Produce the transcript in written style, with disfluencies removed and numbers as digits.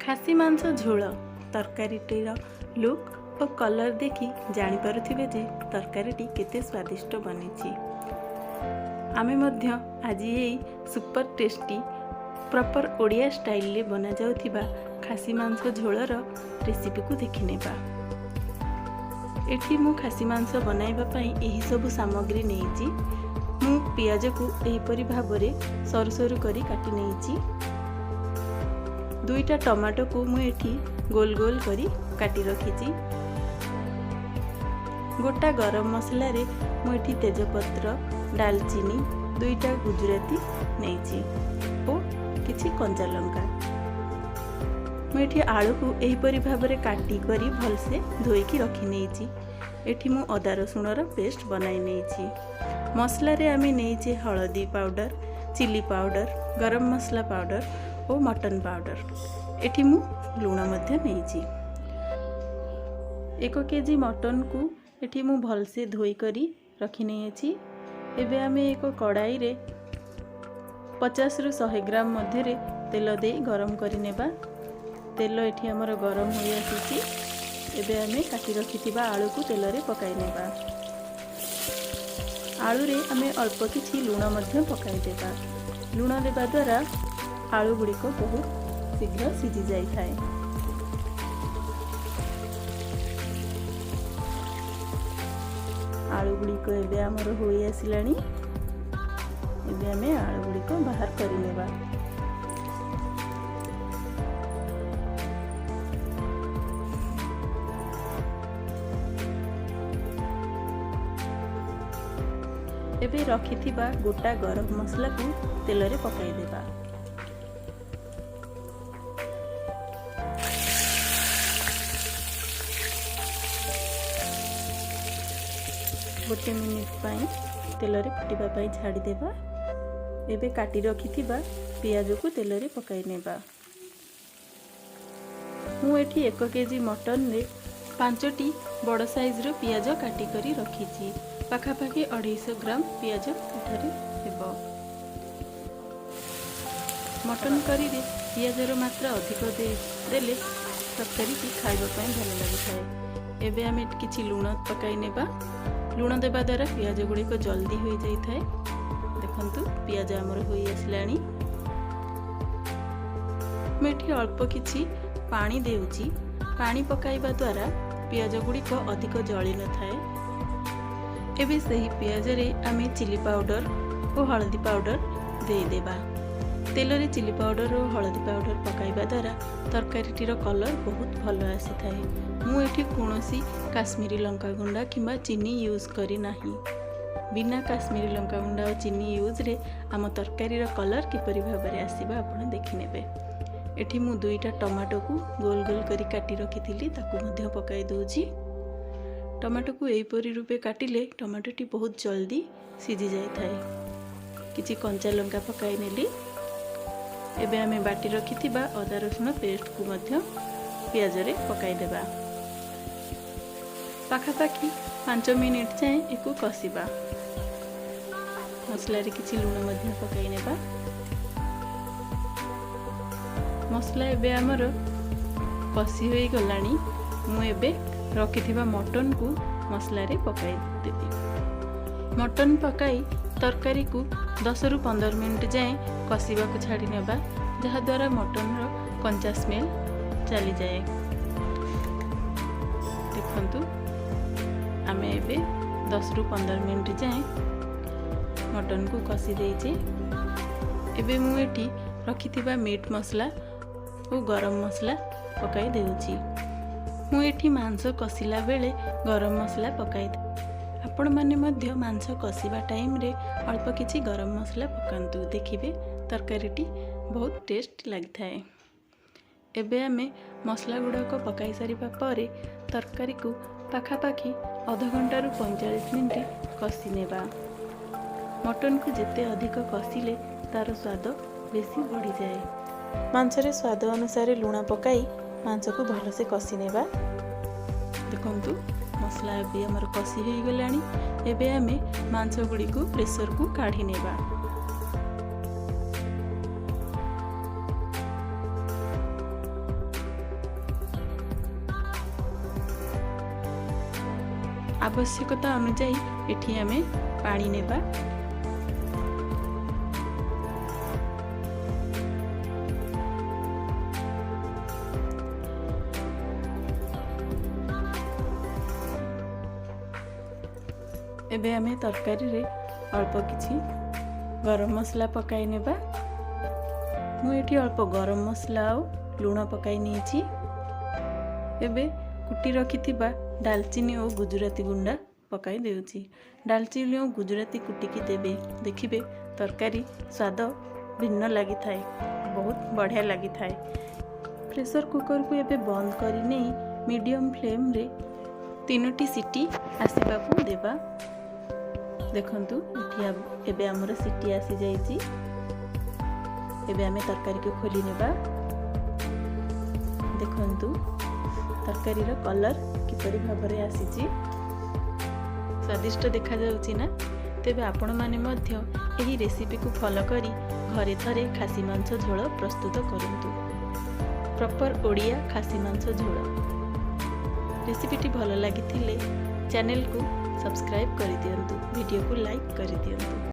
खासी मांस झोल तरकारीटीर लुक और कलर देखि जानीपारुथिबे जे तरकारीटी केते स्वादिष्ट बनी। आमे मध्य आज यही super tasty proper Odia style ले बना जाउथिबा खासी मांस झोलर रेसिपी को देखि नेबा। एठी मु खासी मांस बनाइबा पई एही सब सामग्री नेइची। मु पियाज को एहीपरि भाबरे सरू सरू करी काटी नेइची। दुईटा टमाटो को मु एठी गोल गोल करी काटी रखीची। गोटा गरम मसला रे मु एठी तेजपत्र दालचीनी दुईटा गुजराती नेइची ओ किछि कंचा लंका। मु एठी आलू को एहीपरि भाबरे काटी करी भलसे धोईकी रखी नेइची। एठी मु अदा रसुणर पेस्ट बनाई नेइची। मसला रे आमे नेइचे हळदी पाउडर, चिली पाउडर, गरम मसला पाउडर और मटन पाउडर। एठी मु लूण मध्य नेइची। 1 केजी मटन को एठी मु भलसे धोई करी रखी नेइची। एबे आमे एक कड़ाई रे 50 रु 100 ग्राम मध्य रे तेल दे गरम करी नेबा। तेल एठी हमर गरम होई आसीची। एबे आमे काटी रखिथिबा आलू को तेल रे पकाई नेबा। आलू रे आमे अल्प किछि लूण मध्य पकाई देबा। लूण देबा द्वारा आलू गुड़ी को बहुत शीघ्र सीझी जाई थाए। आलू गुड़ी को एबे हमर होई आसिलानी। एबे हमें आलू गुड़ी को बाहर करि नेबा। एबे रखिथिबा गोटा गरम मसला को तेल रे पकाई देबा। गोटे मिनिट पाई तेल रे फुटिबा पाई छाड़ी देबा। एबे काटी रखिथिबा पियाज को तेल रे पकाई नेबा। मु एठी 1 केजी मटन रे 5टी बड़ साइज रो पियाज काटी करी रखीची। पाखापाखि 250 ग्राम पियाज एठारे हेबो। मटन करी रे पियाज रो मात्रा अधिक देले तरकारी की खाइबा पई भल लागिଥାଏ। एबे आमे किछि लूण पकाई नेबा। लूण देबा द्वारा पियाज गुड़ी को जल्दी हो जाई थाए। देखंतु पियाज हमर होई आसलानी। मेठी अल्प किछि पानी देउची। पानी पकाइबा द्वारा पियाज गुड़ी को अधिक जळी न थाए। एबे सही पियाज रे आमे चिली पाउडर और हल्दी पाउडर दे देबा। तेल रे चिली पाउडर और हल्दी पाउडर पकाइबा द्वारा तरकारीटीर कलर बहुत भल आसी थाए। मु एठी कोनोसी काश्मीरी लंका गुंडा किंबा चीनी यूज करी नाही। बिना काश्मीरी लंका गुंडा और चीनी यूज रे आम तरकारीर कलर किपरि भाबरे आसीबा आपण देखि नेबे। एठी मु दुईटा टमाटो को गोल गोल करी काटी रखिथिली ताकू मध्य पकाई दोची। टमाटो को एहीपरि रूपे काटिले टमाटोटी बहुत जल्दी सीझी जाई थाए। किछि कंचा लंका पकाई नेली। एबे आमे बाटी रखिथिबा अदा रसुण पेस्ट को मध्य पियाज रे पकाई देबा। पाखापाखि 5 मिनिट जाए एको कसिबा। मसला रे किछि लूण मध्य पकाई नेबा। मसला एबे हमर कसी होई गलानी। मु एबे रखिथिबा मटन को मसला रे पकाई देबी। मटन पकाई तरकारी को 10 रु 15 मिनिट जाए कसिबा को छाड़ी नेबा, जहा द्वारा मटन रो कंचा स्मेल चली जाए। देखंतु आमे एबे 10 रु 15 मिनिट जाए मटन को कसी देइचे। एबे मु एठी रखिथिबा मीट मसला और गरम मसला पकाई देउची। मु एठी मांस कसिला बेले गरम मसला पकाई। आपण माने मध्य मांस कसिबा टाइम रे अल्प किछि गरम मसला पकांतु। देखिबे तरकारीटी बहुत टेस्ट लागिथाए। एबे आमे मसला गुडा को पकाई सारिबा परे तरकारी को पाखापाखि आधा घंटा रु 45 मिनिट कसी नेबा। मटन को जेते अधिक कसिले तार स्वाद बेसी बढ़ी जाए। मांस रे स्वाद अनुसार लूण पकाई मांस को भल से कसी नेबा। देखंतु मसला एबे हमर कसी होई गलानी। एबे आमे मांस गुडी को प्रेशर को काढी नेबा। आवश्यकता अनुଯାयी एठी आमे पानी नेबा। एबे आमे तरकारी रे अल्प किछि गरम मसला पकाई नेबा। मु एठी अल्प गरम मसला और लूण पकाई नेछि। एबे कुटी रखिथिबा दालचीनी और गुजराती गुंडा पकाई देउछि। दालचीनी और गुजराती कुटिकी देबे, देखिबे तरकारी स्वाद भिन्न लागि थाए, बहुत बढ़िया लागि थाए। प्रेशर कुकर को एबे बंद करी नै मीडियम फ्लेम रे 3टी सीटी आसीबाकू देबा। देखंतु एठी एबे हमर सीटी आसी जाईछि। एबे आमे तरकारी को खोली नेबा। देखंतु तरकारी रो कलर किपरि भाबरे आसीछि, स्वादिष्ट देखा जाउछि ना। तेबे आपण माने मध्य एही रेसिपी को फॉलो करी घरे थरे खासी मांस झोल प्रस्तुत करंतु। प्रॉपर ओडिया खासी मांस झोल रेसिपीटी भल लागिथिले चैनल को सब्सक्राइब करि दियंतु, वीडियो को लाइक करि दियंतु।